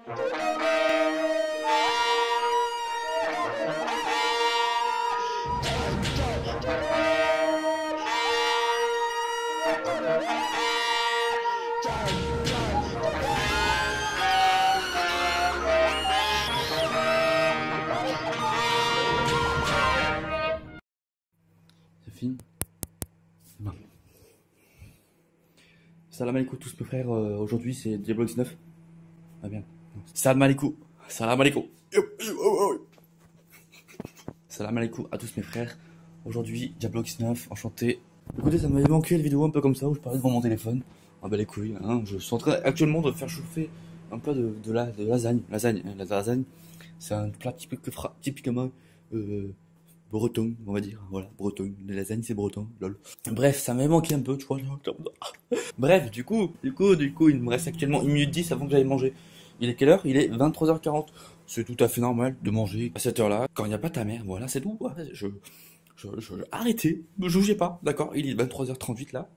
C'est fini. Bon. Salam alaikum tous mes frères, aujourd'hui c'est Diablo X9. Ah bien. Salam alaikum. Salam alaikum. Salam alaikum à tous mes frères. Aujourd'hui Diablo X9, enchanté. Écoutez, ça m'avait manqué la vidéo un peu comme ça où je parlais devant mon téléphone. Ah bah les couilles, hein. Je suis en train actuellement de faire chauffer un plat de lasagne. La lasagne, c'est un plat typiquement breton, on va dire. Voilà, breton. Les lasagnes, c'est breton, lol. Bref, ça m'avait manqué un peu, tu vois. Bref, du coup, il me reste actuellement 1 minute 10 avant que j'aille manger. Il est quelle heure? Il est 23h40. C'est tout à fait normal de manger à cette heure-là, quand il n'y a pas ta mère. Voilà, c'est tout. Arrêtez, me jugez pas, d'accord? Il est 23h38 là.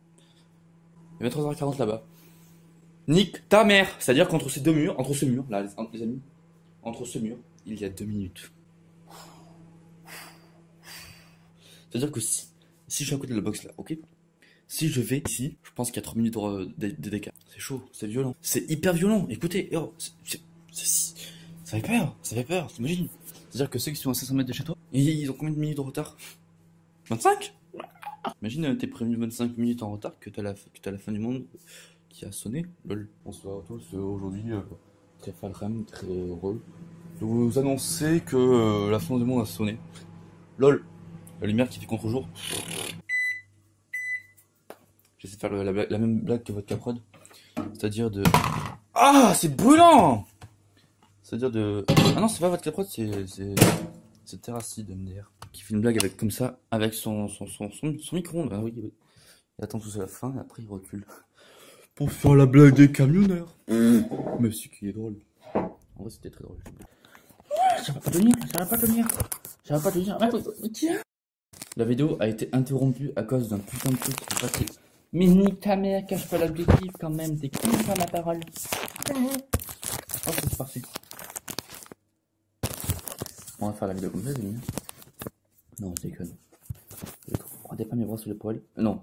Et 23h40 là-bas. Nique ta mère! C'est-à-dire qu'entre ces deux murs, entre ce mur, là, les amis, entre ce mur, il y a 2 minutes. C'est-à-dire que si je suis à côté de la box là, ok? Si je vais ici, je pense qu'il y a 3 minutes de décalage. C'est chaud, c'est violent. C'est hyper violent. Écoutez, oh, ça fait peur, t'imagines? C'est-à-dire que ceux qui sont à 500 mètres de chez toi, ils ont combien de minutes de retard? 25? Imagine, t'es prévenu 25 minutes en retard, que t'as la fin du monde qui a sonné. Lol. Bonsoir à tous, aujourd'hui, très falrem, très heureux de vous annoncer que la fin du monde a sonné. Lol. La lumière qui fait contre-jour. J'essaie de faire la même blague que votre caprode. C'est-à-dire de... Ah, c'est brûlant! C'est-à-dire de... Ah non, c'est pas votre caprode, c'est Terracide MDR. Qui fait une blague avec, comme ça, avec son micro-ondes. Ah oui, oui. Il attend tout à la fin et après il recule. Pour faire la blague des camionneurs. Mais c'est qui est drôle. En vrai, c'était très drôle. Ça va pas tenir. Tiens. La vidéo a été interrompue à cause d'un putain de truc qui est passé. Mais nique ta mère, cache pas l'objectif quand même, t'es qui sur ma parole? Oh, c'est parti. On va faire la vidéo comme ça, c'est mieux. Non, je déconne. Regardez pas mes bras sous les poils. Non.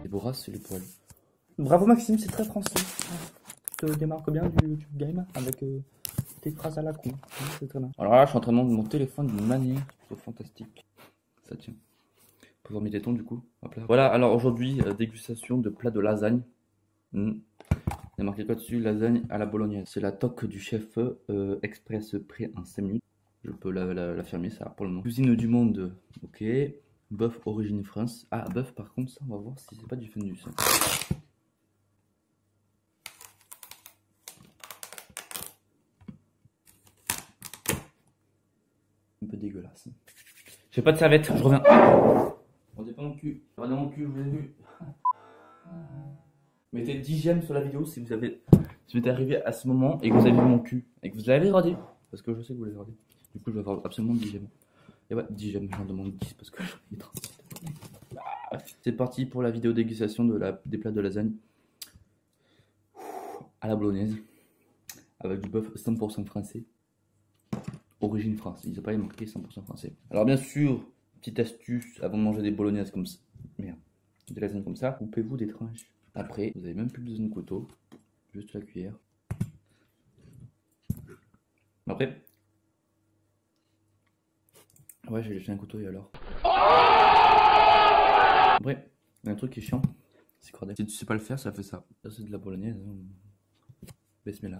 Les bras sous les poils. Bravo Maxime, c'est très français. Tu te démarques bien du YouTube Game avec tes phrases à la con. C'est très bien. Alors là, je suis en train de monter mon téléphone d'une manière plutôt fantastique. Ça tient. Pour voir mes tétons du coup. Hop là. Voilà, alors aujourd'hui, dégustation de plat de lasagne. Il y a marqué quoi dessus? Lasagne à la bolognaise. C'est la toque du chef express prêt en 5 minutes. Je peux la fermer ça pour le moment. Cuisine du monde, ok. Bœuf origine France. Ah, bœuf par contre, ça on va voir si c'est pas du fendus. Un peu dégueulasse. J'ai pas de serviette, je reviens. Regardez pas mon cul. Regardez mon cul, je vous ai vu. Mettez 10 j'aime sur la vidéo si vous êtes arrivé à ce moment et que vous avez vu mon cul et que vous l'avez regardé. Parce que je sais que vous l'avez regardé. Du coup, je vais avoir absolument 10 j'aime. Et ouais, 10 j'aime, j'en demande 10 parce que c'est parti pour la vidéo dégustation des plats de lasagne à la bolognaise avec du bœuf 100% français. Origine France, ils n'ont pas marqué 100% français. Alors bien sûr, petite astuce, avant de manger des bolognaises comme ça, des lasagnes comme ça, coupez-vous des tranches. Après, vous n'avez même plus besoin de couteau, juste la cuillère. Après, ouais, j'ai jeté un couteau et alors. Après, il y a un truc qui est chiant, c'est que si tu sais pas le faire, ça fait ça. Ça c'est de la bolognaise. Bismillah.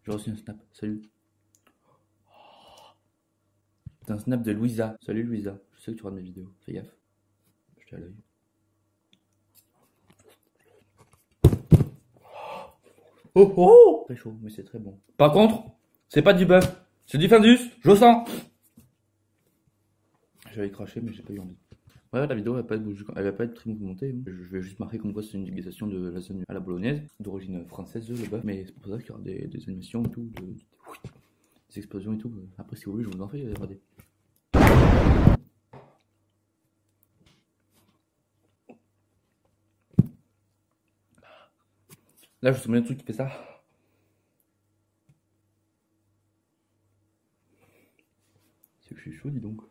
J'ai reçu un snap, salut. C'est un snap de Louisa. Salut Louisa, je sais que tu regardes mes vidéos, fais gaffe. Je t'ai à l'œil. Oh oh! Très chaud, mais c'est très bon. Par contre, c'est pas du bœuf, c'est du findus, je le sens! J'avais craché, mais j'ai pas eu envie. Ouais, la vidéo elle va pas être très mouvementée. Je vais juste marquer comme quoi c'est une dégustation de lasagne à la bolognaise, d'origine française, le bœuf. Mais c'est pour ça qu'il y aura des animations et tout, des explosions et tout. Après, si vous voulez, je vous en fais, regardez. Là, je sens bien le truc qui fait ça. C'est que je suis chaud, dis donc.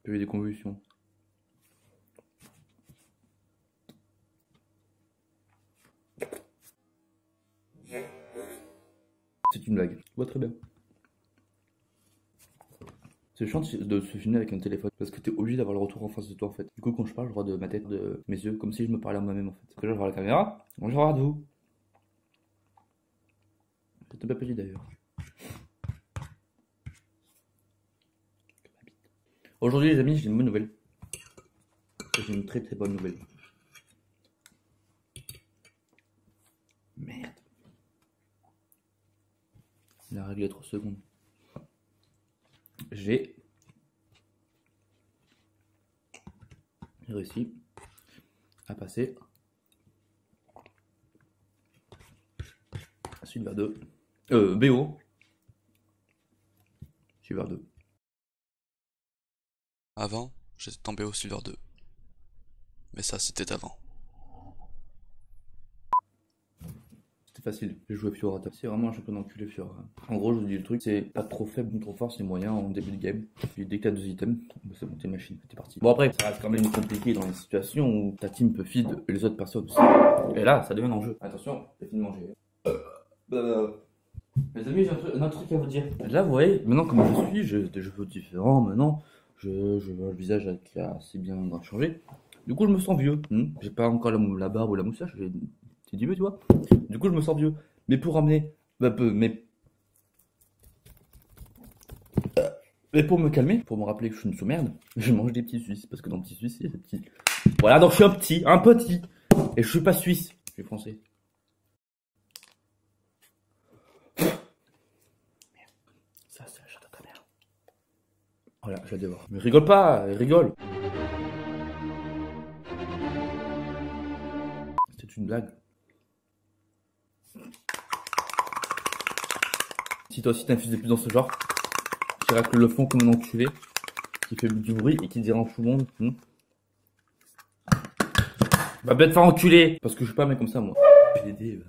J'ai eu des convulsions. C'est une blague. Ouais, très bien. C'est chiant de se filmer avec un téléphone parce que t'es obligé d'avoir le retour en face de toi en fait. Du coup, quand je parle, je vois de ma tête, de mes yeux, comme si je me parlais à moi-même en fait. Parce que là, je vois la caméra, je regarde vous. C'était pas petit d'ailleurs. Aujourd'hui, les amis, j'ai une bonne nouvelle. J'ai une très très bonne nouvelle. Merde. Il a réglé 3 secondes. J'ai réussi à passer Silver 2. BO. Silver 2. Avant, j'étais tombé au Silver 2. Mais ça, c'était avant. C'était facile, j'ai joué Fiora. C'est vraiment un champion d'enculé Fiora. En gros, je vous dis le truc, c'est pas trop faible ni trop fort, c'est moyen en début de game. Puis dès que t'as 2 items, c'est bon, t'es machine, t'es parti. Bon après, ça reste quand même compliqué dans les situations où ta team peut feed les autres personnes aussi. Et là, ça devient un enjeu. Attention, j'ai fini de manger. Les amis, j'ai un autre truc à vous dire. Là, vous voyez, maintenant comme je suis, j'ai des cheveux différents, maintenant, je vois le visage qui a assez bien changé. Du coup, je me sens vieux. J'ai pas encore la barbe ou la moustache, j'ai une petite vieux, tu vois. Du coup, je me sens vieux. Mais pour ramener, mais pour me calmer, pour me rappeler que je suis une sous-merde, je mange des petits Suisses. Parce que dans petits Suisses, c'est des petits. Voilà, donc je suis un petit. Et je suis pas suisse, je suis français. Ça, c'est la chatte à ta mère. Voilà, je la dévore. Mais rigole pas, rigole. C'était une blague. Si toi aussi t'es un fils de pute dans ce genre, qui racle le fond comme un enculé, qui fait du bruit et qui dérange tout le monde, va bien te faire enculer. Parce que je suis pas un mec comme ça, moi. PDD,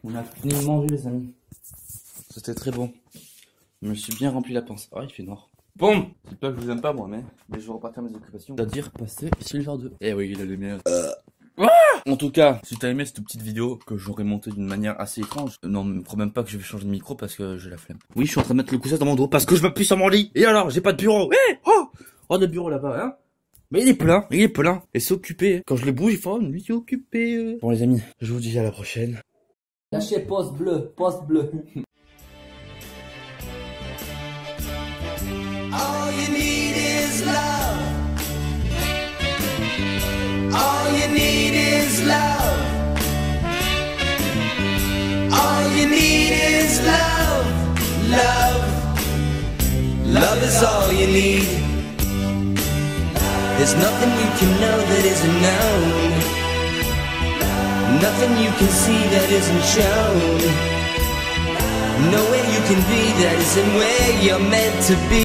On a fini de manger, les amis. C'était très bon. Je me suis bien rempli la panse. Ah, il fait noir. Bon, c'est pas que je vous aime pas, moi, mais je vais repartir à mes occupations. C'est-à-dire passer Silver 2. Eh oui, la lumière. En tout cas, si t'as aimé cette petite vidéo que j'aurais montée d'une manière assez étrange, non, me crois même pas que je vais changer de micro parce que j'ai la flemme. Oui, je suis en train de mettre le coussin dans mon dos parce que je m'appuie sur mon lit. Et alors, j'ai pas de bureau. Oh, de bureau là-bas, hein. Mais il est plein. Et c'est occupé. Quand je le bouge, il faut lui c'est occupé. Bon les amis, je vous dis à la prochaine. Lâchez poste bleu. All you need is love. All you need is love. All you need is love. Love is all you need. There's nothing you can know that isn't known. Nothing you can see that isn't shown. Nowhere you can be that isn't where you're meant to be.